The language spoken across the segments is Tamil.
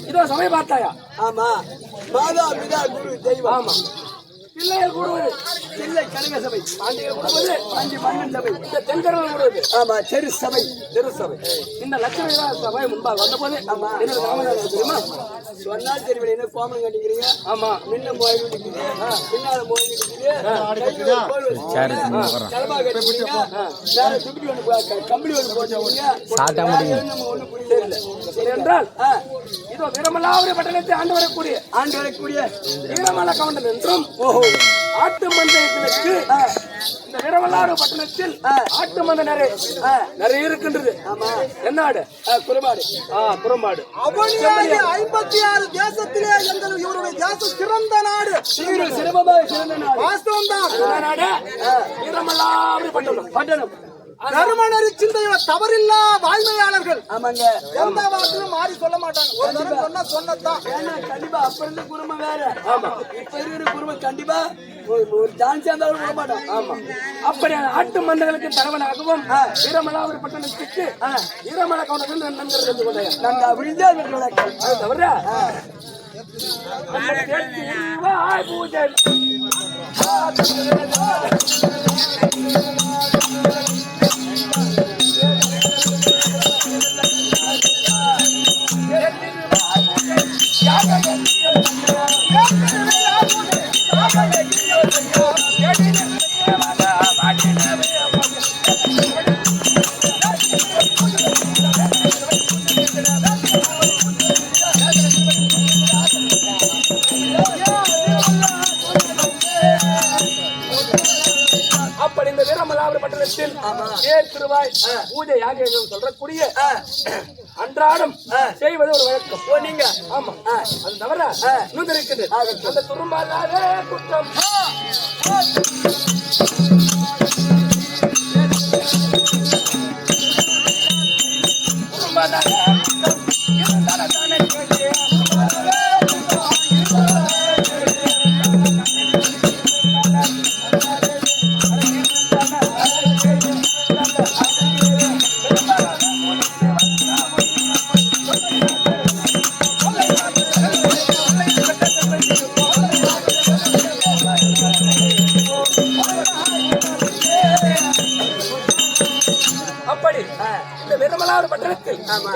இதோ சபை பார்த்தாயா? ஆமா. மாதா பிதா குரு தெய்வம். ஆமா. பிள்ளைகள் கூடுவது பிள்ளை கனக சபை. பாண்டியர்கள் கூடுவது பாண்டி மன்னன் சபை. இந்த தென்கரவர்கள் கூடுவது ஆமா தெரு சபை. தெரு சபை. இந்த லட்சுமி சபை முன்பாக வந்தபோது ஆமா என்ன ராமநாதன் தெரியுமா? சொன்னால் தெரியவில்லை. என்ன கோமலம் கட்டிக்கிறீங்க? ஆமா. முன்ன மோய் நிக்குது, பின்னால மோய் நிக்குது, தலைமா கட்டிக்கிறீங்க, வேற துப்பி ஒன்று கம்பளி ஒன்று போட்டீங்க. என்றால் இதோ வீரமல்லாவுடைய பட்டணத்தை ஆண்டு வரக்கூடிய வீரமல்ல கவுண்டன் என்றும் ஆட்டு மந்தையத்திற்கு இந்த வீரமல்லாறு பட்டணத்தில் ஆட்டு மந்த நிறைய இருக்கின்றது. என்னாடு? குறுமாடு. குறுமாடு. 56 தேசத்திலே எங்கள் இவருடைய தேசம் சிறந்த நாடு. சிறப்பாக சிறந்த நாடு. வாஸ்தவம் தான். நாடு வீரமல்லாறு பட்டணம். தருமனரி சிந்தையில தவறில்லா வாய்மையாளர்கள். ஆமாங்க. எந்த வார்த்தையும் மாறி சொல்ல மாட்டாங்க. ஒரு தடவை சொன்னதான். ஏன்னா கண்டிப்பா அப்ப இருந்த குடும்பம் வேற. ஆமா. இப்ப இருக்கிற குடும்பம் கண்டிப்பா ஒரு டான்ஸ் இருந்தாலும் விட மாட்டோம். ஆமா. அப்படி ஆட்டு மந்தங்களுக்கு தலைவனாகவும் வீரமல்லாவுரி பட்டணத்துக்கு வீரமல்ல கவுண்டர்கள் நண்பர்கள் இருந்து கொண்டாங்க. நாங்க அப்படிதான் அது தவிர பூஜை அப்படி இந்த வீரமல்லாவுரி பட்டணத்தில் திருவாய் பூஜை யாக சொல்றக்கூடிய அன்றாடம் செய்வது ஒரு வழக்கம். நீங்க ஆமா அது தவிர இன்னும் இருக்குது. அந்த துரும்பாலாத குற்றம்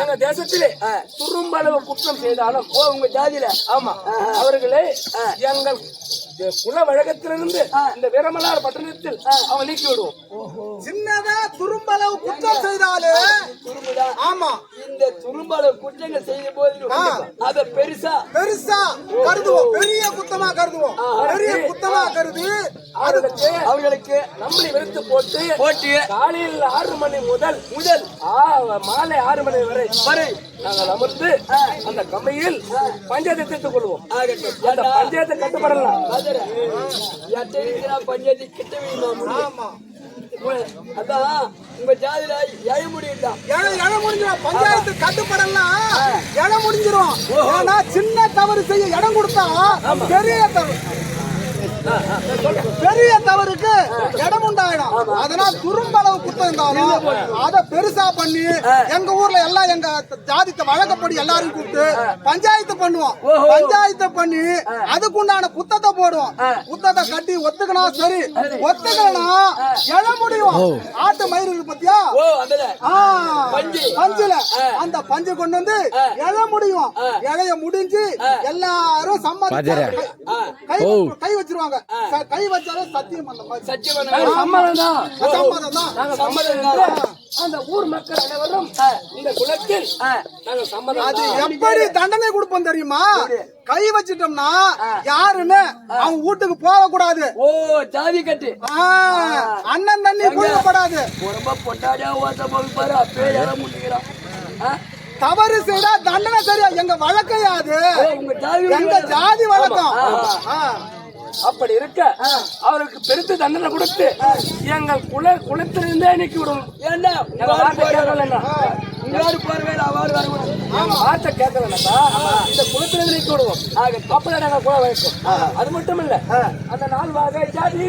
எங்க தேசத்திலே துரும்பளவு குற்றம் செய்தாலும் உங்க ஜாதியில ஆமா அவர்களே எங்கள் குல வழக்கத்திலிருந்து இந்த வீரமல்லாறு பட்டணத்தில் அவன் நீக்கி விடுவோம். சின்னதா துரும்பளவு குற்றம் செய்தாலும் ஆமா இந்த துரும்பளவு குற்றங்கள் செய்த போது அத பெருசா கருதுவோம். பெரிய குத்தமா கருதுவோம். பெரிய குத்தமா கருது அவர்களுக்கு நம்மளை வெறுத்து போட்டு காலையில் 6 மணி முதல் மாலை 6 மணி வரை நாங்கள் அமர்ந்து அந்த கம்பையில் பஞ்சாயத்தை தீர்த்துக் கொள்வோம். அந்த பஞ்சாயத்தை கட்டுப்படலாம். பஞ்சாயத்து கிட்ட அதான் உங்க ஜாதியில எழ முடியுதான் எழ முடிஞ்சிடும். பஞ்சாயத்து கட்டுப்படலாம் எழ முடிஞ்சிடும். ஏன்னா சின்ன தவறு செய்ய இடம் கொடுத்தா பெரிய தவறுக்கு இடம் உண்டாயிடும். அதனால துரும்பளவு குத்தம் இருந்தாலும் அதை பெருசா பண்ணி எங்க ஊர்ல எல்லாம் எங்க ஜாதித்த வழக்கப்படி எல்லாரும் கூப்பிட்டு பஞ்சாயத்து பண்ணுவோம். பஞ்சாயத்து பண்ணி அதுக்குண்டான குத்தத்தை போடுவோம். குத்தத்தை கட்டி ஒத்துக்கணும். சரி ஒத்துக்கலாம் எழ முடியும். ஆட்டு மயிறு இருக்கு பத்தியா பஞ்சுல அந்த பஞ்சு கொண்டு வந்து எழ முடியும். இழைய முடிஞ்சு எல்லாரும் சம்மதி கை வச்சிருவாங்க. கை வச்சாலும் சத்தியம் அந்த மாதிரி சம்மதம் தான். அந்த ஊர் மக்கள் அனைவரும் இந்த குலத்தில் நாங்கள் சம்மதம். அது எப்படி தண்டனை கொடுப்போம் தெரியுமா? கை வச்சிட்டோம்னா யாருன்னு அவங்க வீட்டுக்கு போக கூடாது. ஓ ஜாதி கட்டு அண்ணன் தண்ணி போடப்படாது. ரொம்ப பொட்டாடியா ஓட்ட போய் பாரு அப்பே யார முடிக்கிறான். தவறு செய்தா தண்டனை சரியா எங்க வழக்கையாது. எங்க ஜாதி வழக்கம். அப்படி இருக்க அவருக்கு பெருத்து தண்டனை கொடுத்து எங்கள் குலத்திலிருந்தே நீக்கி விடணும். ஏன்னா உங்களோடு போறவே அவ்வாறு வார்த்தை கேட்கலன்னாக்கா இந்த குலத்திலிருந்து நீக்கி விடுவோம். அப்பதான் நாங்க குல வழக்கம். அது மட்டும் இல்ல அந்த 4 வகை ஜாதி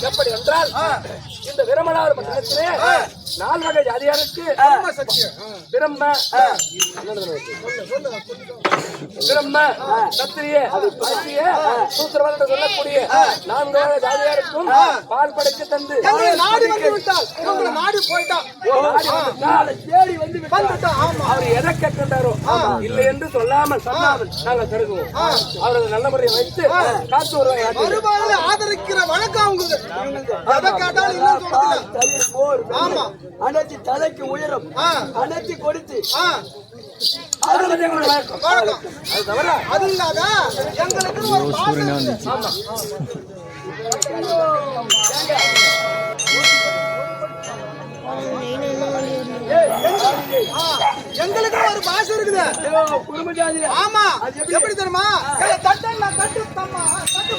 எப்படி என்றால் இந்த விரமணாவர் மண்டலத்திலே 4 வகை ஜாதியாருக்கு பிரம்ம சத்திரிய சூத்திரவாத சொல்லக்கூடிய 4 வகை ஜாதியாருக்கும் பால் படைக்க தந்து நாடு வந்து விட்டால் நாடு போயிட்டா தேடி வந்து அவர் எதை கேட்கின்றாரோ இல்லை என்று சொல்லாமல் நாங்கள் தருவோம். அவரது நல்ல முறையை வைத்து காத்து வருவாங்க. ஆதரிக்கிற வழக்கம் அனைத்து தலைக்கு உயரம் அனைத்து கொடுத்து அது தவிர அது இல்லாத எங்களுக்கு எங்களுக்கு ஒரு பாஷை இருக்குது குடும்ப ஜாதி. ஆமா எப்படி தெரியுமா? தட்டு தம்மா தட்டு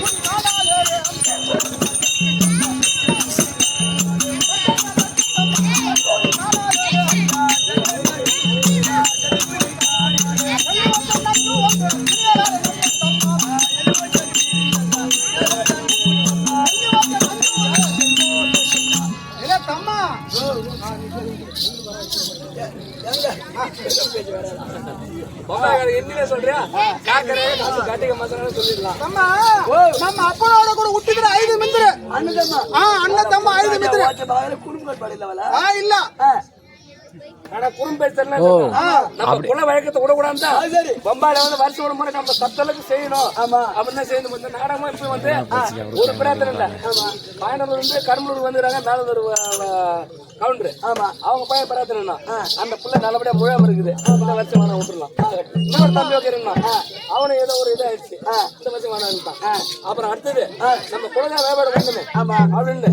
என்ன சொல்றியா? கட்டிக மசாலா சொல்லிடலாம். நம்ம அப்பனோட கூட விட்டுக்கிற 5 மிந்திரு அண்ணன் தம்மா 5 மிந்திரு குடும்ப இல்ல ஆனா குறும்பேசல நம்ம குல வழக்கத்தை விடக்கூடாது. பம்பாயில வந்து வருஷம் ஒரு முறை நம்ம சத்தலுக்கு செய்யணும். அப்படின்னு செய்யணும். நாடகமா இப்ப வந்து ஒரு பிரார்த்தனை இல்ல. பயனூர் வந்து கரும்பலூர் வந்துறாங்க. மேலூர் கவுண்டரு அவங்க பையன் பிரார்த்தனை அந்த பிள்ளை நல்லபடியா முழாம இருக்குது. இந்த வருஷம் வேணா விட்டுலாம். இன்னொரு தம்பி வைக்கிறேன்னா அவனும் ஏதோ ஒரு இதாயிடுச்சு. இந்த வருஷம் வேணான்ட்டான். அப்புறம் அடுத்தது நம்ம குலதா வியாபாரம் பண்ணணும் அப்படின்னு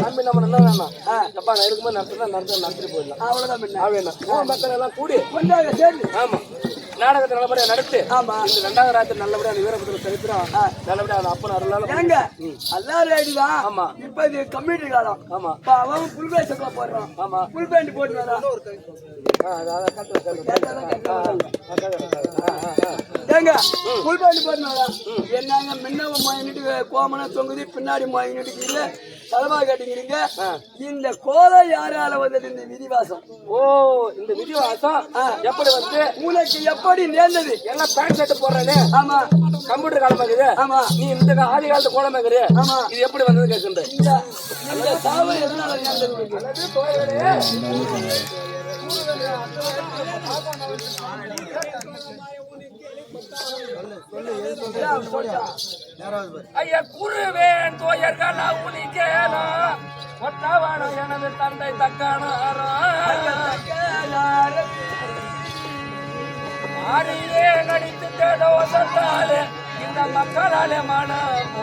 தம்பி நம்ம என்ன வேணாம் அப்பா நான் இருக்கும்போது நடத்திட்டு போயிடலாம். அவ்வளவுதான். மக்கள் எல்லாம் கூடி ஆமா நாடகத்தை நல்லபடியா நடத்து. இந்த 2வது ராத்திரி நல்லபடியா அந்த வீரபத்திர சரித்திரம் நல்லபடியா அந்த அப்பன் அருளால எல்லாரும் ஐடிதான். ஆமா இப்ப இது கம்யூனிட்டி காலம். ஆமா அவன் புல் பேச போடுறான். ஆமா புல் பேண்ட் போட்டு வரான். ஏங்க புல் பேண்ட் போட்டு வரான். என்னங்க முன்ன மாயிட்டு கோமனா தொங்குது பின்னாடி மாயிட்டு தலைவா கேட்டீங்க. இந்த கோலை யாரால வந்தது? இந்த விதிவாசம். ஓ இந்த விதிவாசம் எப்படி வந்து உனக்கு எப்படி நேர்ந்தது? எல்லாம் பேண்ட் ஷர்ட் போடுறேன்னு. ஆமா கம்ப்யூட்டர் காலமாக்குது. ஆமா நீ இந்த ஆதி காலத்து கோலமாக்குது. ஆமா இது எப்படி வந்தது கேட்கின்ற இந்த சாவு எதனால நேர்ந்தது? ஐயா குருவேன் தோயர்கள் உனி கேளம் ஒற்றவானம் எனது தந்தை தக்கானாரோ ஆடியே நடித்து தோசத்தாலே இந்த மக்களாலே மனம்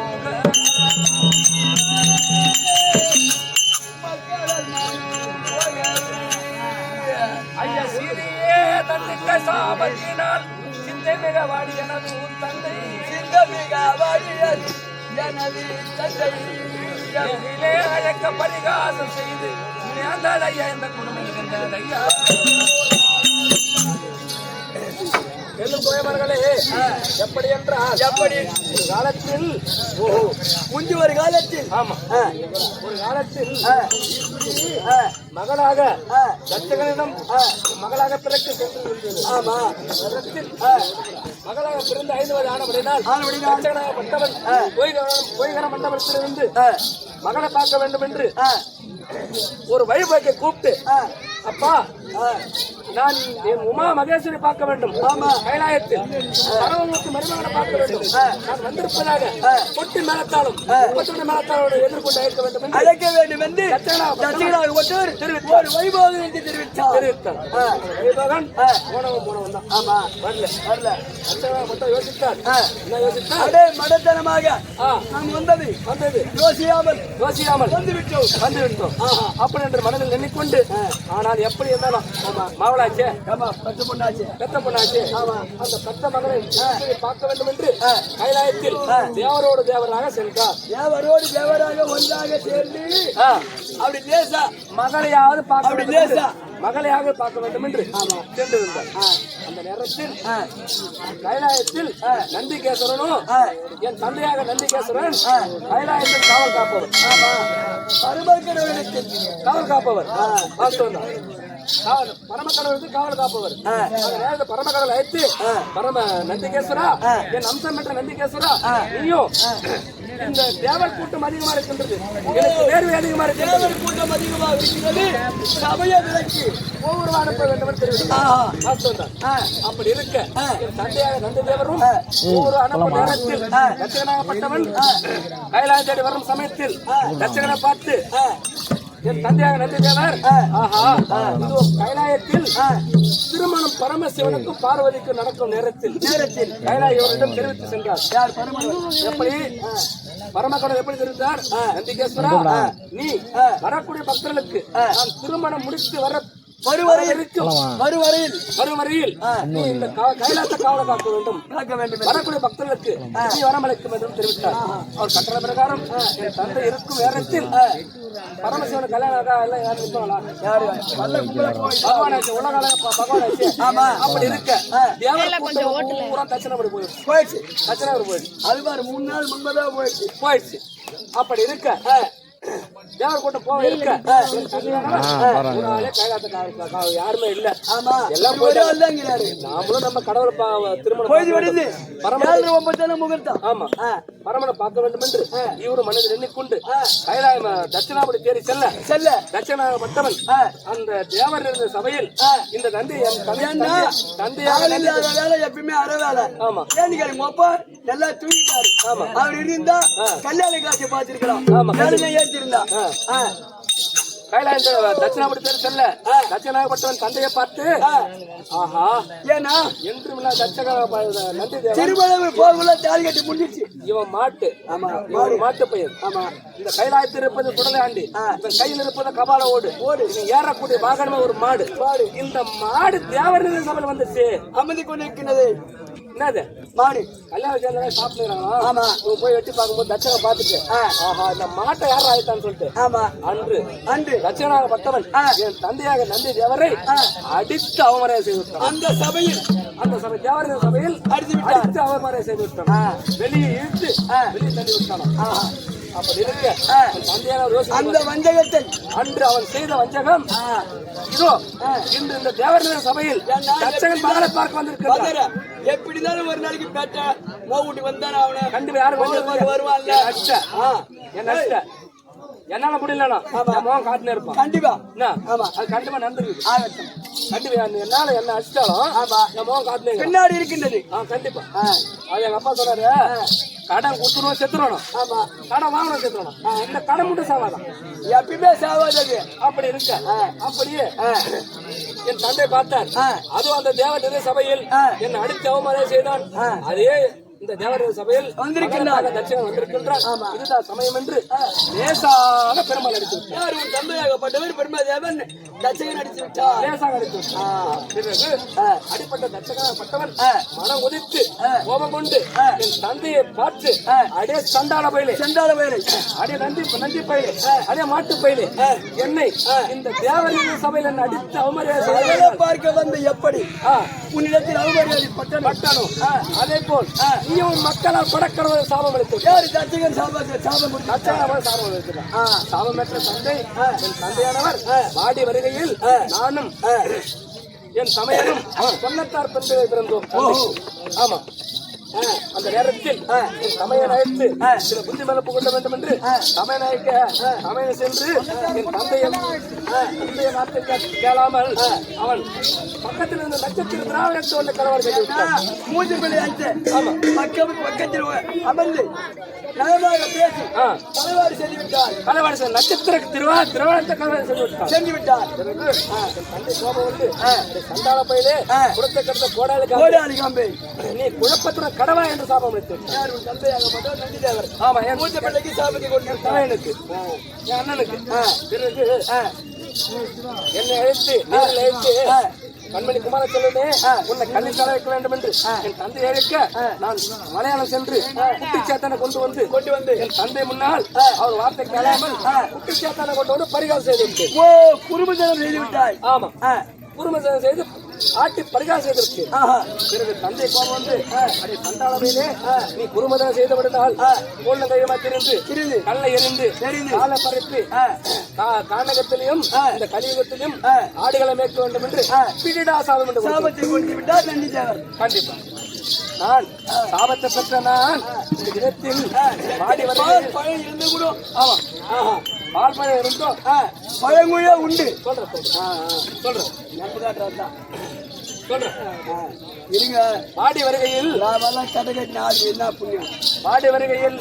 ஐயா சிறியே தந்துக்க சாபத்தினால் சிந்தை மிக வாடி எனது உன் தந்தை சிந்தை மிக வாடி எனது தந்தை எதிலே அழைக்க பரிகாசம் செய்து நேர்ந்தால் ஐயா இந்த குடும்பம் ஐயா செல்லும் கோயமர்களே எப்படி என்றால் எப்படி ஒரு காலத்தில் முந்தி ஒரு காலத்தில் ஆமா ஒரு காலத்தில் மகளாக தச்சகனிடம் மகளாக பிறக்க சென்றிருந்தது. ஆமா நேரத்தில் மகளாக பிறந்த 5 வயது ஆனபடினால் தச்சகனாகப்பட்டவன் பொய்கர மண்டபத்திலிருந்து மகனை பார்க்க வேண்டும் என்று ஒரு வழிபாட்டை கூப்பிட்டு அப்பா நான் என் உமா மகேஸ்வரி பார்க்க வேண்டும் கைலாயத்தில் பரவமுத்து மருமகனை பார்க்க வேண்டும் நான் வந்திருப்பதாக பொட்டி மேலத்தாலும் 31 மேலத்தாளோடு எதிர்கொண்டு அழைக்க வேண்டும் என்று தச்சகனாக தெரிவித்தார் வைபவம் என்று தெரிவித்தார் வைபவன் போனவன் தான் ஆமா வரல தச்சகனாக மட்டும் யோசித்தார் என்ன யோசித்தார் அதே மடத்தனமாக நாம் வந்தது யோசியாமல் வந்துவிட்டோம் அப்படி என்று மனதில் எண்ணிக்கொண்டு ஆனால் எப்படி இருந்தாலும் மாவளாச்சே பெத்த பொண்ணாச்சு அந்த பெத்த மகளை பார்க்க வேண்டும் என்று கைலாயத்தில் தேவரோடு தேவராக சென்றார். தேவரோடு தேவராக ஒன்றாக சேர்ந்து அப்படி லேசா மகளையாவது மகளையாக பார்க்க வேண்டும் என்று சென்றிருந்தார். அந்த நேரத்தில் கைலாயத்தில் நந்திகேஸ்வரனும் என் தந்தையாக நந்திகேஸ்வரன் கைலாயத்தில் காவல் காப்பவர் காவல் காப்பவர் பரமக்கடவுளுக்கு காவல் காப்பவர் பரமக்கடவுள் அழைத்து பரம நந்திகேஸ்வரா என் அம்சம் பெற்ற நந்திகேஸ்வரா நீயும் இந்த தேவர் கூட்டம் அதிகமா இருக்கின்றது எனக்கு வேர்வை அதிகமா இருக்கிறது கூட்டம் அதிகமாக இருக்கிறது சபையை விலக்கி ஒவ்வொரு அனுப்ப வேண்டும் என்று தெரிவித்தார். அப்படி இருக்க என் தந்தையாக நந்தி தேவரும் ஒவ்வொரு அனுப்ப நேரத்தில் தட்சகனாகப்பட்டவன் கைலாயம் தேடி வரும் சமயத்தில் தட்சகனை பார்த்து என் தந்தையாக நந்தி தேவர் கைலாயத்தில் திருமணம் பரமசிவனுக்கும் பார்வதிக்கும் நடக்கும் நேரத்தில் கைலாயவரிடம் தெரிவித்து சென்றார். எப்படி பரமக்கடவுள் எப்படி தெரிவித்தார்? நந்திகேஸ்வரா நீ வரக்கூடிய பக்தர்களுக்கு நான் திருமணம் முடித்து வருவரையில் நீ இந்த கைலாச காவலை காக்க வேண்டும் வரக்கூடிய பக்தர்களுக்கு நீ வரமளிக்க வேண்டும் தெரிவித்தார். அவர் கட்டளை பிரகாரம் என் தந்தை இருக்கும் நேரத்தில் பரமசிவன் கல்யாணம் எல்லாம் யாரும் இருப்பாங்களா? பகவானாச்சு உலகால பகவானாச்சு. அப்படி இருக்க பூரா தட்சணாபுரி போயிடுச்சு. தட்சணாபுரி போயிடுச்சு. அது மாதிரி 3 நாள் முன்பதாக போயிடுச்சு. அப்படி இருக்க தேவர் கூட்டம் போக இருக்க யாருமே இல்ல எல்லாம் நாமளும் நம்ம கடவுளை திருமணம் ஆமா பரமனை பார்க்க வேண்டும் என்று இவரு மனதில் எண்ணிக்கொண்டு கைலாயம் தட்சிணாபுரி தேடி செல்ல தட்சணாகப்பட்டவன் அந்த தேவர் இருந்த சபையில் இந்த தந்தை வேலை எப்பயுமே அறவேலை. ஆமா மொப்பா நல்லா தூங்கிட்டாரு. ஆமா அவர் இருந்தா கல்யாண காட்சி பார்த்திருக்கலாம் இருந்தா கைலாயம் தட்சிணாபுரி தேடி செல்ல தட்சணாகப்பட்டவன் தந்தையை பார்த்து ஆஹா ஏன்னா என்றும் நந்தி திருமணம் போகுள்ள தாலி கட்டி முடிஞ்சிச்சு. இவன் மாட்டு மாட்டு பையன். ஆமா இந்த கைலாயத்தில் இருப்பது சுடலையாண்டி இவன் கையில் இருப்பது கபால ஓடு ஏறக்கூடிய வாகனமே ஒரு மாடு. இந்த மாடு தேவர் சபையில் வந்துச்சு அமர்ந்து கொண்டிருக்கிறது. என்னது மாடு கல்யாணம் சேர்ந்த சாப்பிடுறாங்களா? ஆமா போய் வெட்டி பார்க்கும்போது தட்சணை பார்த்துட்டு ஆஹா இந்த மாட்டை யாரும் ஆயிட்டான்னு சொல்லிட்டு ஆமா அன்று தட்சணாகப்பட்டவன் என் தந்தையாக நந்தி தேவரை அடித்து அவமரியாதை செய்து விட்டான். அந்த சபை தேவர சபையில் அடித்து அவமரியாதை செய்து விட்டான். வெளியே இழுத்து வெளியே தள்ளி விட்டானா? அப்படி இருக்க அந்த வஞ்சகத்தை அன்று அவன் செய்த வஞ்சகம் இதோ இன்று இந்த தேவர் சபையில் தட்சகன் மகளை பார்க்க வந்திருக்கிறார். எப்படிதான் ஒரு நாளைக்கு பேட்ட மோவுட்டி வந்தானே அவனை கண்டிப்பா யாரும் வருவான்ல. என்னால முடியலனா என் முகம் காட்டுனே இருப்பான் கண்டிப்பா என்ன ஆமா அது கண்டிப்பா நடந்துருக்கு ஆகட்டும் கண்டிப்பா என்னால என்ன அடிச்சாலும் ஆமா என் முகம் காட்டுனே பின்னாடி இருக்கின்றது கண்டிப்பா அது எங்க அப்பா சொன்னாரு கடன் கொடுத்துருவோம் செத்துறணும் ஆமா கடன் வாங்கணும் செத்துறணும் இந்த கடன் மட்டும் சாவாதான் எப்பயுமே சாவாதது அப்படி இருக்க அப்படியே என் தந்தை பார்த்தார் அதுவும் அந்த தேவ சபையில் என்னை அடித்து அவமரியாதை செய்தான் அதே இந்த தேவர சபையில் வந்திருக்கின்றார் தட்சணம் வந்திருக்கின்றார் இதுதான் சமயம் என்று லேசாக பெருமாள் அடித்து யார் உன் தந்தையாகப்பட்டவர் பெருமாதேவன் தட்சகன் அடித்து விட்டார் லேசாக அடித்து பிறகு அடிப்பட்ட தட்சகப்பட்டவன் மனம் உதித்து கோபம் கொண்டு என் தந்தையை பார்த்து அடே சண்டாள பயிலே அடே நந்தி பயிலே அடே மாட்டு பயிலே என்னை இந்த தேவர சபையில் என்னை அடித்து அவமரியாதை பார்க்க வந்து எப்படி உன்னிடத்தில் அவமரியாதை பட்டனோ அதே போல் நீயும் மக்களால் படக்கிறவர்கள் சாபம் அளித்து யாரு தட்சகன் சாபம் சாபம் பெற்ற தந்தை என் தந்தையானவர் வாடி வருகையில் நானும் என் சமையலும் சொன்னத்தார் பெண்களை பிறந்தோம் ஆமா அந்த நேரத்தில் என் சமய நாயத்து சில புத்தி மேல புகழ வேண்டும் என்று சமய நாயக்க சமயம் சென்று என் தந்தையை நாட்டை கேளாமல் அவன் பக்கத்தில் இருந்த நட்சத்திர திராவிடத்தை ஒன்று கலவாறு கட்டி மூஞ்சி ஆமா பக்கத்தில் அமர்ந்து நலமாக பேசி கலவாறு செய்து விட்டார் கலவாறு நட்சத்திர திராவிடத்தை கலவாறு செஞ்சு விட்டார் தந்தை கோபம் வந்து சண்டாள பயிலே குடத்தை கட்ட கோடாளி காம்பே நீ குழப்பத்துடன் கடவா என்று சாபம் அளித்தார் தந்தையாகப்பட்டவர் நந்திதேவர் ஆமா என் மூத்த பிள்ளைக்கு சாபத்தை கொடுத்தார் எனக்கு என் அண்ணனுக்கு பிறகு என்னை அழைத்து கண்மணி குமார செல்வனே உன்னை கல்வி தர வைக்க வேண்டும் என்று என் தந்தை அழைக்க நான் மலையாளம் சென்று குட்டிச்சாத்தானை கொண்டு வந்து என் தந்தை முன்னால் அவர் வார்த்தை கேளாமல் குட்டிச்சாத்தானை கொண்டு வந்து பரிகாசம் செய்து விட்டேன். ஓ குறும்புதனம் செய்து விட்டாய். ஆமா குறும்புதனம் செய்து ஆட்டி பரிகாசம் செய்திருக்கு. பிறகு தந்தை கோபம் வந்து அடே சண்டாளமையிலே நீ குறும்புதனம் செய்தவிடனால் கோல்ல கையமா திரிந்து கல்லை எரிந்து காலை பறித்து கானகத்திலையும் இந்த கலியுகத்திலும் ஆடுகளை மேற்க வேண்டும் என்று பிடிடா சாபம் என்று சாபத்தை கொடுத்து விட்டார் நந்திதேவர். கண்டிப்பா நான் சாபத்தை பெற்ற நான் இந்த தினத்தில் பாடி பழம் இருந்து கூட ஆமா பால் பழம் இருந்தோம் பழங்குழியா உண்டு சொல்றேன் இருங்க பாடி வருகையில் கதை கட்டி ஆடு என்ன புண்ணியம் பாடி வருகையில்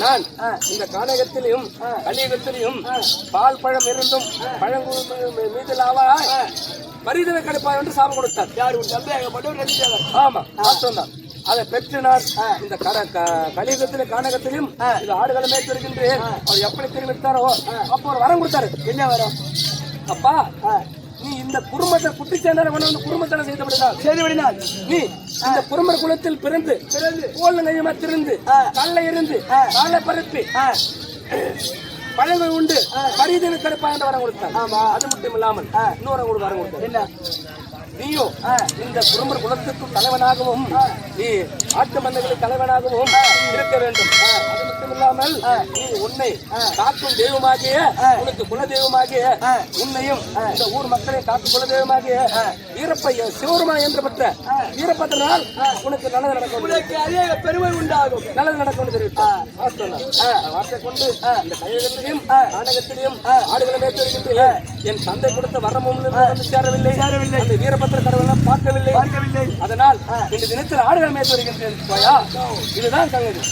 நான் இந்த கானகத்திலையும் கலியுகத்திலையும் பால் பழம் இருந்தும் பழங்கு மீதிலாவா பரிதவை கடுப்பாய் என்று சாபம் கொடுத்தார். யாரு உன் தந்தையாகப்பட்டவர்? ஆமா சொன்னார். அதை பெற்று நான் இந்த கலியுகத்திலும் கானகத்திலும் இந்த ஆடுகளை மேற்கொள்கின்றேன். அவர் எப்படி தெரிவித்தாரோ அப்போ ஒரு வரம் கொடுத்தாரு. என்ன வரம்? அப்பா நீ இந்த குடும்பத்தை குட்டிச்சாண்டான குடும்பத்தான செய்துவிடினால் நீ இந்த குடும்ப குலத்தில் பிறந்து கோல் நெய்யமா திருந்து கல்ல இருந்து காலை பரப்பி பழங்கள் உண்டு பரிதவி கடுப்பா என்ற வரம் கொடுத்தார். அது மட்டும் இல்லாமல் இன்னொரு வரம் கொடுத்தார். என்ன? நீயும் இந்த குடும்ப குலத்துக்கு தலைவனாகவும் நீ ஆட்டு மந்தைகளுக்கு தலைவனாகவும் இருக்க வேண்டும். அது மட்டும் இல்லாமல் நீ உன்னை காக்கும் தெய்வமாகிய உனக்கு குலதெய்வமாகிய உன்னையும் இந்த ஊர் மக்களை காக்கும் குலதெய்வமாகிய வீரப்பைய சிவருமா என்று பெற்ற வீரப்பத்தினால் உனக்கு நல்லது நடக்கும், அதிக பெருமை உண்டாகும், நல்லது நடக்கும் தெரிவித்தார். வார்த்தை கொண்டு இந்த கையகத்திலையும் நாடகத்திலையும் ஆடுகளை மேற்கொள்கின்றேன். என் தந்தை கொடுத்த வரமும் சேரவில்லை. அந்த வீரபத்திர கடவுள் பார்க்கவில்லை. அதனால் இந்த தினத்தில் ஆடுகள் மேற்கொள்கின்றேன். இதுதான் சங்கதி.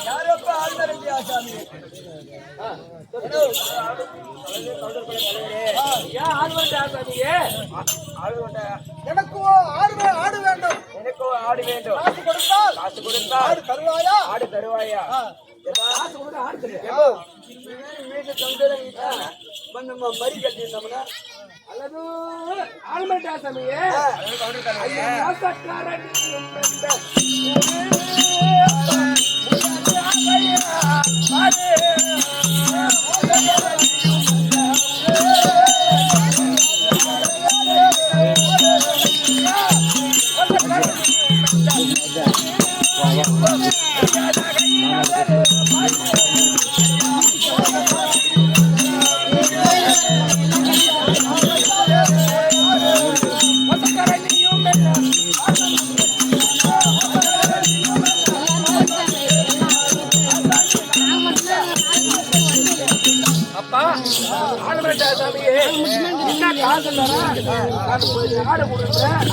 யாரப்பா ஆழ்மரண்டி ஆசாமி? ஏன் ஆழ்வார் ஆசாமியே? எனக்கு ஆடு வேண்டும். எனக்கோ ஆடு வேண்டும். காசு கொடுத்தால் காசு கொடுத்தால் ஆடு தருவாயா? ஆடு தருவாயா? காசு கொடுத்து ஆடு தெரியும். வீட்டு தொண்டை நம்ம மறி கட்டியிருந்தோம்னா அல்லது ஆழ்வார் ஆசாமியே ஐயா, ஆசக்காரன் அப்பா ஆழ்வார் ஆசாமியே என்ன காசு இல்லடா? நான் கொஞ்சம் ஆடு கொடுக்குறேன்.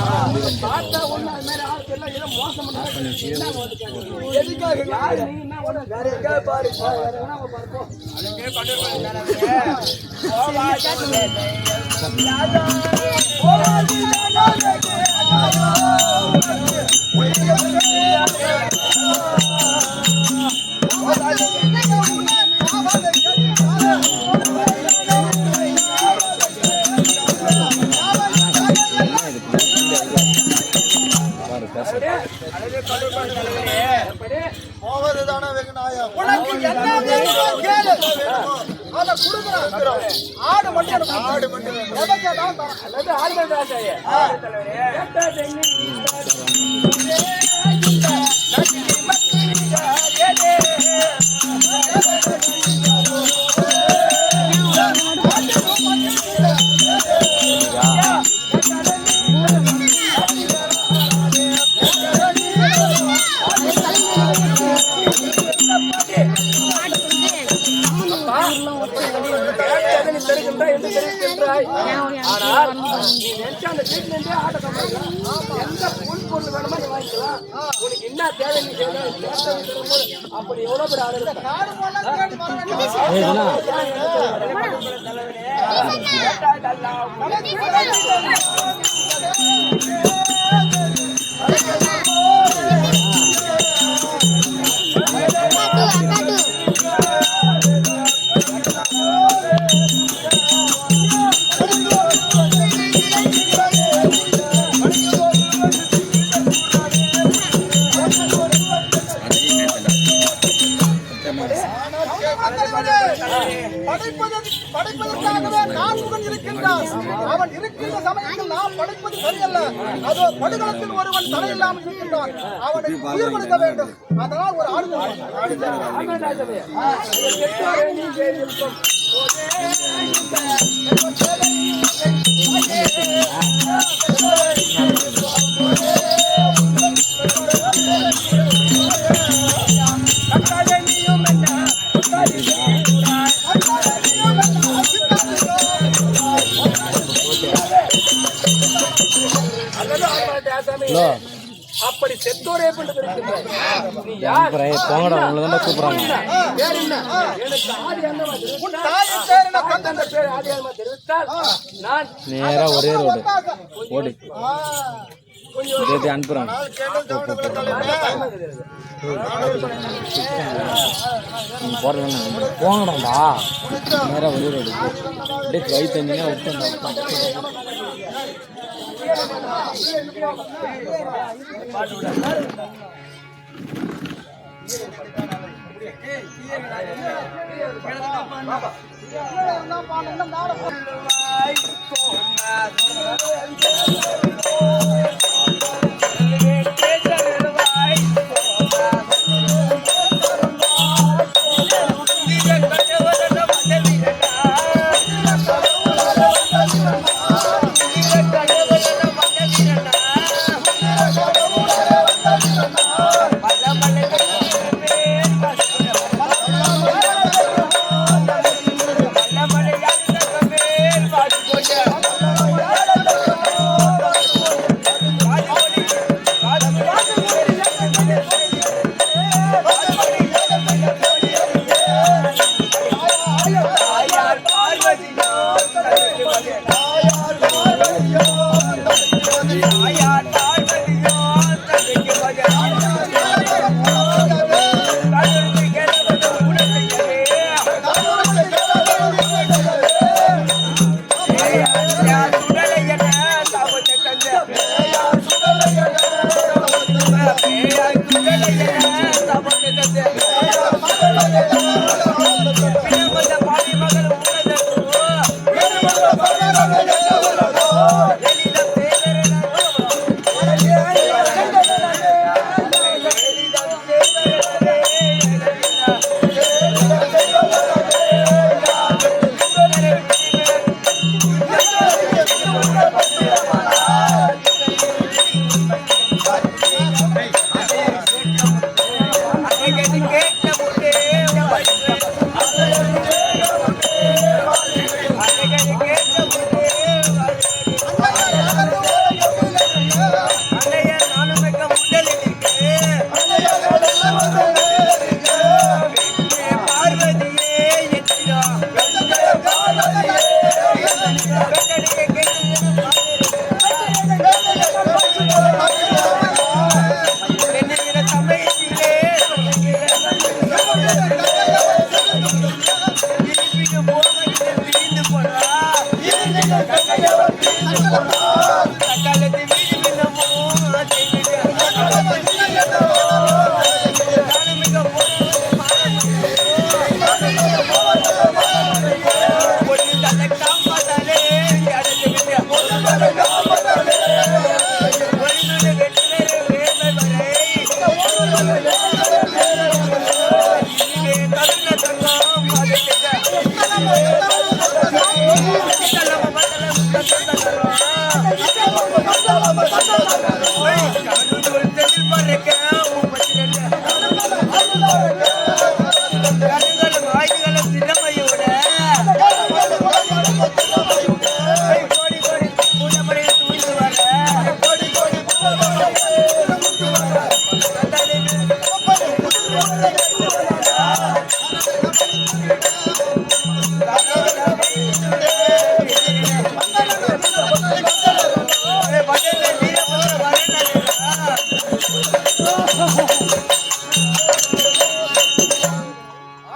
பார்த்தா ஒண்ணு அது மாதிரி ஆடு எல்லாம் ஏதோ மோசம் பண்ணாங்க. எதுக்காக யாரு நீ என்ன ஓட வேற எங்கேயாவது பாரு. வேற எவனா பார்ப்போம். போவதுதானே வெகு நாயம். உனக்கு என்ன வேணும் கேளு. அதை கொடுக்குறேன். ஆடு மட்டும் எனக்கு ஆடு மட்டும் வேணும். எதை கேட்டாலும் தரேன். அல்லது ஆழ்வார் ஆசாமியே கேட்டா தென்னி ஆனால் நீ நினைச்ச அந்த வீட்டுல இருந்தே ஆட்ட சம்பாதிக்கலாம். எந்த பொருள் வேணுமோ நீ வாங்கிக்கலாம். உனக்கு என்ன தேவை நீ செய்யணும். அப்படி எவ்வளவு பேர் ஆடு இருக்கா? ஆடு போனா கேட்டு வர படைப்பதற்காகவே நான்முகன் இருக்கின்றான். அவன் இருக்கின்ற சமயத்தில் நாம் படைப்பது சரியல்ல. அதோ படுகளத்தில் ஒருவன் தலையில்லாமல் இருக்கின்றான். அவனை உயிர் கொடுக்க வேண்டும். அதனால் ஒரு ஆடு அப்படி செத்தோரே பண்றது நீ யார் போங்கடா உங்களை தான் கூப்பிடுறாங்க. பேர் என்ன? எனக்கு ஆதி அந்தமா தாயின் பேர் என்ன? அந்த பேர் ஆதி அந்தமா தெரிவித்தால் நான் நேரா ஒரே ரோடு ஓடி அனுப்புறாங்க. போங்கடாம்பா நேரா ஒரே ரோடு அப்படியே கை தண்ணியா விட்டு ஆடு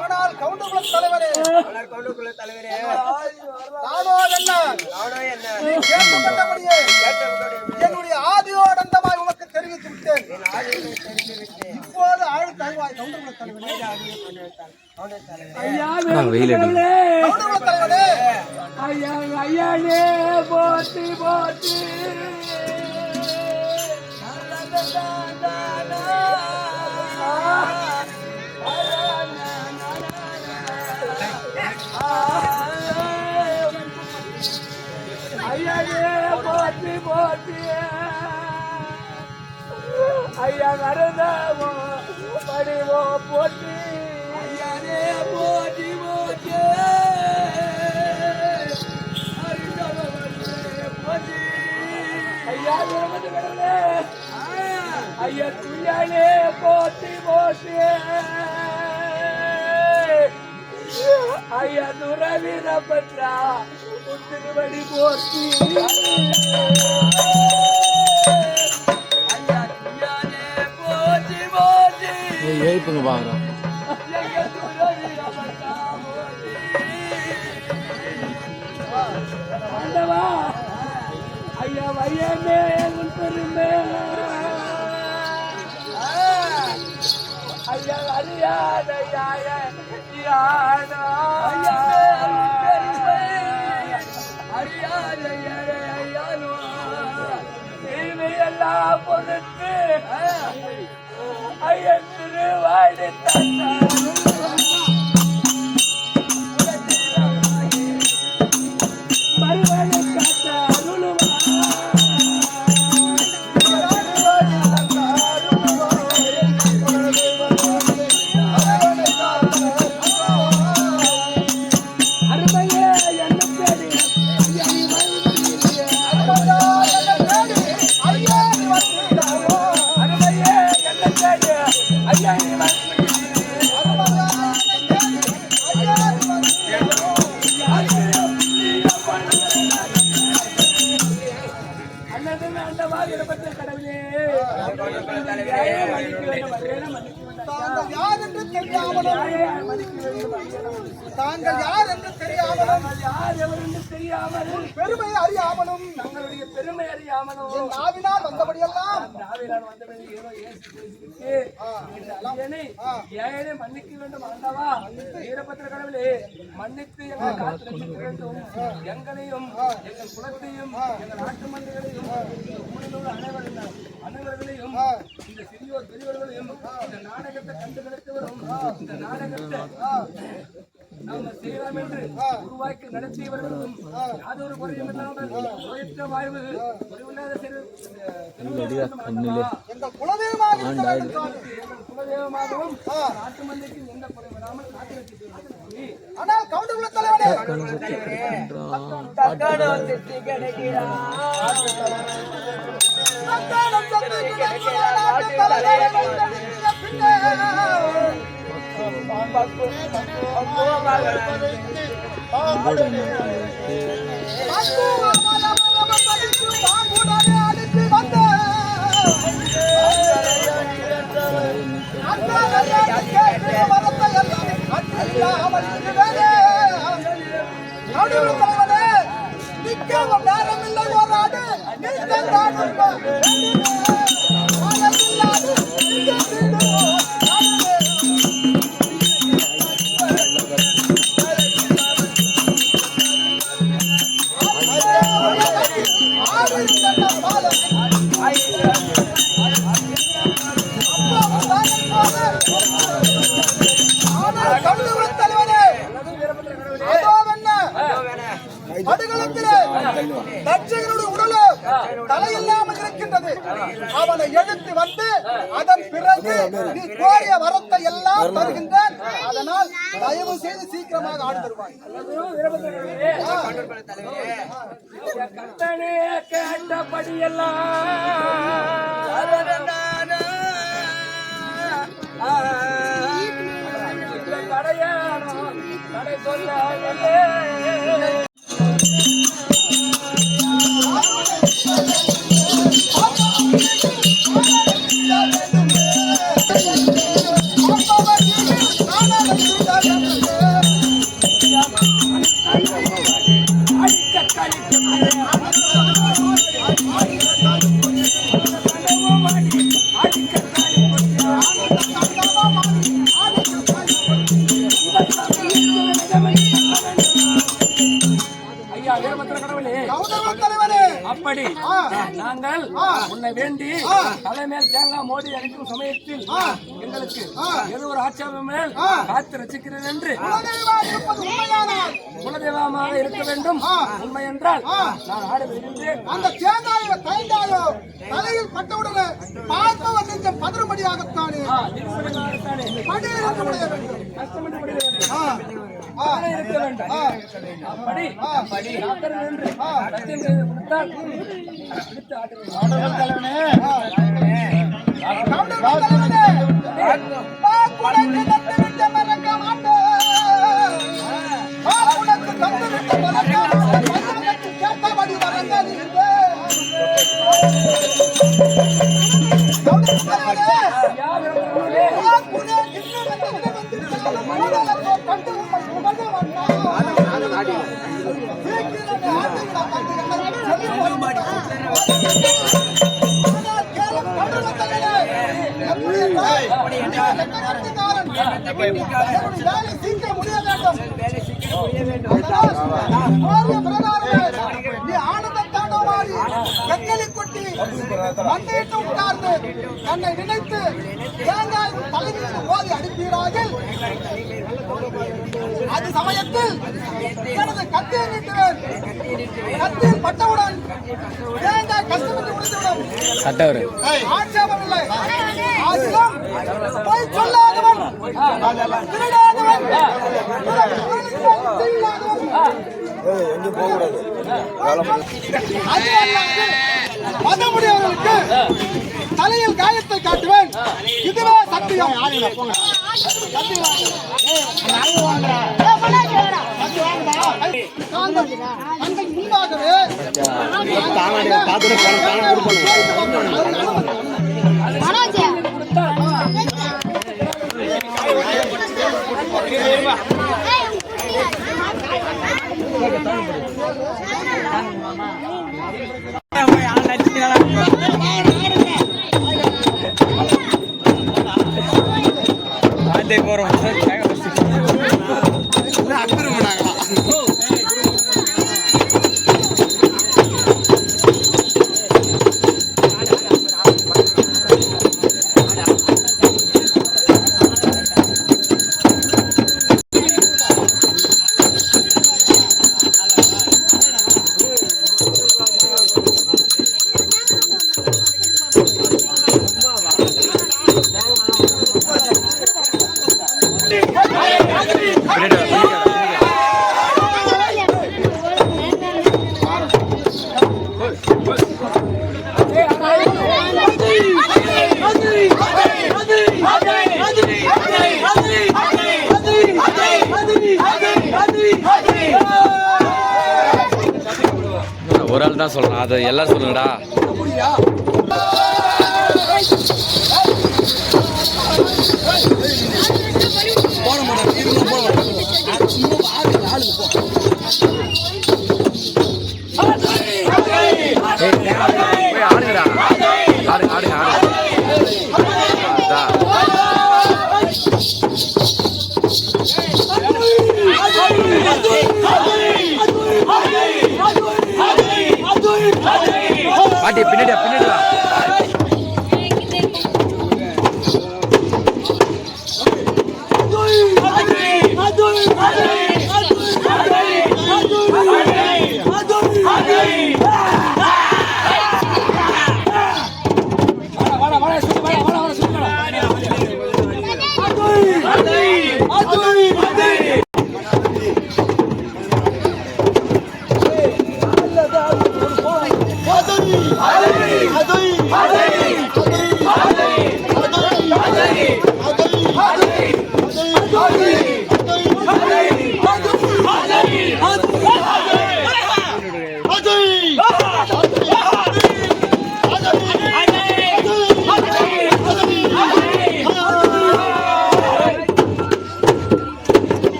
ஆனால் கவுண்டகுல தலைவரே, நானோ என்ன நீ கேட்டுக்கொண்டபடியே என்னுடைய ஆதியோடு அந்தமாய் உனக்கு தெரிவித்து விட்டேன். இப்போது ஆள் தருவாய் கவுண்டகுல தலைவரே. கவுண்டகுல தலைவரே, ஐயானே போற்றி போற்றி ஐயானே போற்றி போற்றி ஐயா கருதாவோ படிவோ போற்றி ஐயானே போற்றி போற்றி ஐயா ஐயா துணியானே போற்றி போற்றி ஐயா துறவீர பற்றா திருவடி போற்றி ஐயா துணியானே போற்றி போற்றி எழுப்புங்க பாக்குறோம் ஐயா துறவீர பற்றா ஆண்டவா ஐயா வையமே பெருமே ஐயா அறியாத யானோ அறியாத யானோ தீமையெல்லாம் பொறுத்து ஐயா திருவாடி மறுவாடி காத்த அருளுவா அருமையே என்ன தேடி அருமையே என்ன தேடி ஐயா நீ அடியாமலும் தாங்கள் யார் என்று தெரியாமலும் யார் எவர் என்று தெரியாமல் பெருமை அறியாமலும் தங்களுடைய பெருமை அறியாமலும் என் நாவினால் வந்தபடியெல்லாம் நாவிலான் வந்தபடி ஏதோ ஏசி பேசிவிட்டு இந்த அடியனை ஏழை மன்னிக்க வேண்டும் ஆண்டவா வீரபத்திர கடவுளே மன்னித்து எங்களை காத்து ரட்சிக்க வேண்டும் எங்களையும் எங்கள் குலத்தையும் எங்கள் நாட்டு மந்திரிகளையும் ஊரில் அனைவர்களையும் இந்த சிறியோர் பெரியவர்களையும் இந்த நாடகத்தை கண்டு கிடைத்தவரும் இந்த நாடகத்தை நாம செய்யலாம் என்று உருவாக்கி நடத்தியவர்களும் யாதொரு குறையும் இல்லாமல் நோயற்ற வாழ்வு குறைவில்லாத எங்கள் குலதெய்வமாக இருக்க வேண்டும் சுவாமி. எங்கள் குலதெய்வமாகவும் நாட்டு மந்திரிக்கு எந்த குறை வராமல் காத்து ரட்சித்து ஆனால் கவுண்டகுல தலைவனே தக்காணம் திட்டி கிடைக்கிறான் தக்காணம் சத்து கிடக்கிறான் நாட்டு தலைவனை தடுக்கிற பின்னே. பக்குவமான மரபம் படித்து பாங்குடனே அனுப்பி வந்த அண்ணாவையாடி கேட்கிற வரத்தை எல்லாம் அன்றில்லாமல் இருவேனே. கவுண்டகுல தலைவனே நிற்கவும் நேரமில்லை போராடு நீ தந்தான் படுகளத்திலே தட்சகனுடைய உடலோ தலையில்லாமல் இருக்கின்றது. அவனை எடுத்து வந்து அதன் பிறகு நீ கோரிய வரத்தை எல்லாம் தருகின்றேன். அதனால் தயவு செய்து சீக்கிரமாக ஆடு தருவாய். கட்டணே கேட்டபடியெல்லாம் கடையானோ கடை சொல்ல ஐயா வீரபத்திர கடவுளே கவுண்டகுல தலைவனே அப்படி நாங்கள் உன்னை வேண்டி தலைமேல் தேங்காய் மோடி அடிக்கும் சமயத்தில் எங்களுக்கு ஏதோ ஒரு ஆட்சேபம் மேல் காத்து ரசிக்கிறேன் என்று குலதெய்வமாக இருப்பது உண்மையானால் குலதெய்வமாக இருக்க வேண்டும் உண்மை என்றால் நான் ஆடுவது அந்த தேங்காயோ தேங்காயோ தலையில் பட்டவுடனே பார்ப்பவன் நெஞ்சம் பதறும்படியாகத்தானே படியில் இருக்க முடிய வேண்டும். இருக்க வேண்டும் அப்படி டாக்டர் என்று சத்தியம் செய்து கொடுத்தால் பிடித்து ஆட்டுகிறேன் கவுண்டகுல தலைவனே பாக்குடக்கு தந்துவிட்ட மறக்க மாட்டேன். பாக்குடக்கு தந்துவிட்ட மறக்க மாட்டேன். பையனுக்கு கேட்டபடி வரங்கள் இருந்தே. கவுண்டகுல தலைவனே பாக்குடே இன்னும் வந்து மனதளவு கண்டு உங்கள் உமது வண்ணா. சீக்கிரமே ஆட்டுகிற கண்டுகளை செல்லும் ஆனால் கேளும் கவுண்டகுல தலைவனே எப்படி என்றால் வேலை சீக்கிரம் முடிய வேண்டும். அதனால் கோரிய பிரகாரமே நீ ஆனந்த தாண்டவமாடி கண்களை கொட்டி மண்டையிட்டு உட்கார்ந்து தன்னை நினைத்து தேங்காய் தலைமையில் ஓதி அனுப்பீரார்கள். அது சமயத்தில் எனது கத்தியை நீட்டுவேன். கத்தியில் பட்டவுடன் தேங்காய் கஷ்டப்பட்டு முடிந்துவிடும். சட்டவர் ஆட்சேபம் இல்லை. ஆகிலும் போய் சொல்லாதவன் திருடாதவன் மதமுடியவர்களுக்கு தலையில் காயத்தை காட்டுவேன். இதுவே சத்தியம். தங்கள் முன்பாகவே கொடுத்தால் போறோம் ஒரு ஆள் தான் சொல்றேன், அது எல்லாரும் சொல்லுங்கடா. போய் ஆடுங்கடா, ஆடுங்க ஆடுங்க ஆடுங்க. பாட்டி பின்னாடியா பின்னாடியா.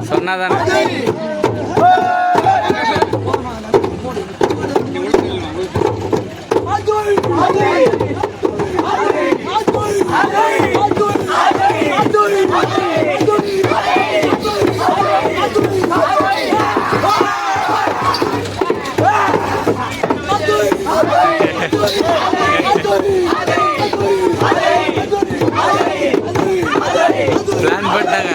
சொன்னாதானே பிளான் போட்டாங்க.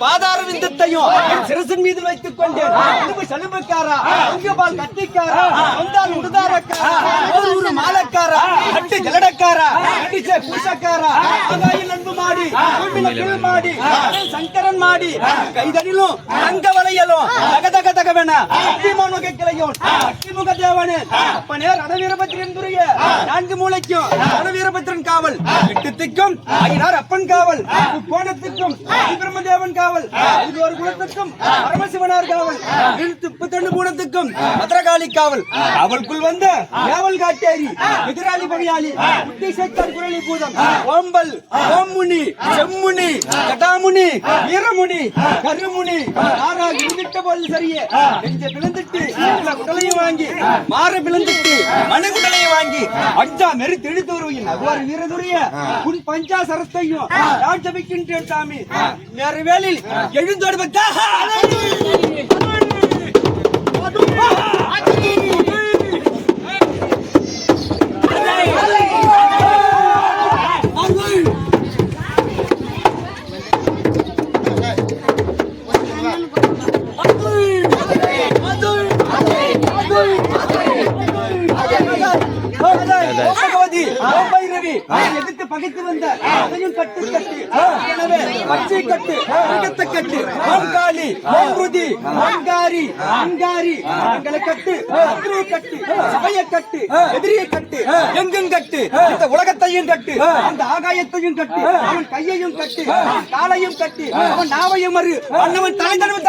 பாதார விந்தத்தையும் சிரசின் மீது வைத்துக் கொண்டேன். சலும்பக்காரா, பால் கட்டிக்காரா, வந்தால் உடுதாரக்காரா, ஒரு மாலக்காரா, கட்டு ஜலடக்காரா, கட்டிச்ச பூசக்காரா, அங்காயில் நண்பு மாடி, மாடி, சங்கரன் மாடி, கைதனிலும் தங்க வளையலும் தக தகவென அத்திமோன் வகைக்கிளையும் அத்திமுக தேவனே அப்பனே ரணவீரபத்திரன் துரிய 4 மூளைக்கும் ரணவீரபத்திரன் காவல் 8 திக்கும் ஐயனார் அப்பன் காவல் கோணத்துக்கும் பிரம்மதேவன் காவல் இது ஒரு குலத்துக்கும் பரமசிவனார் காவல் 32 பூணத்துக்கும் பத்ரகாளி காவல் அவளுக்குள் வந்த ஏவல் காட்டேரி எதிராளி பகையாளி புத்தி சேக்கர் குரலி பூதம் ஓம்பல் ஓம்முனி செம்முனி கட்டாமுனி வீரமுனி கருமுனி ஆறாக இருந்திட்ட போது சரியே நெஞ்ச பிளந்துட்டு குடலையும் வாங்கி மாற பிளந்துட்டு மனுகுடலையும் வாங்கி அஞ்சா மெரி தெளித்தோருவின் அவ்வாறு வீரதுரிய உன் பஞ்சாசரத்தையும் நான் ஜபிக்கின்றேன் சாமி வேறு வேலில் எழுந்தோடு எதிர்த்து பகைத்து வந்த அதையும் கட்டு கட்டு எனவே பச்சை கட்டு கட்டு கட்டு ஓங்காளி ஓங்குதி ஓங்காரி அங்காரி எங்களை கட்டு அத்ரு கட்டு சபைய கட்டு எதிரியை கட்டு எங்கும் கட்டு இந்த உலகத்தையும் கட்டு அந்த ஆகாயத்தையும் கட்டு அவன் கையையும் கட்டு அவன் காலையும் கட்டு அவன் நாவையும் மறு அண்ணவன் தலைந்தனவன்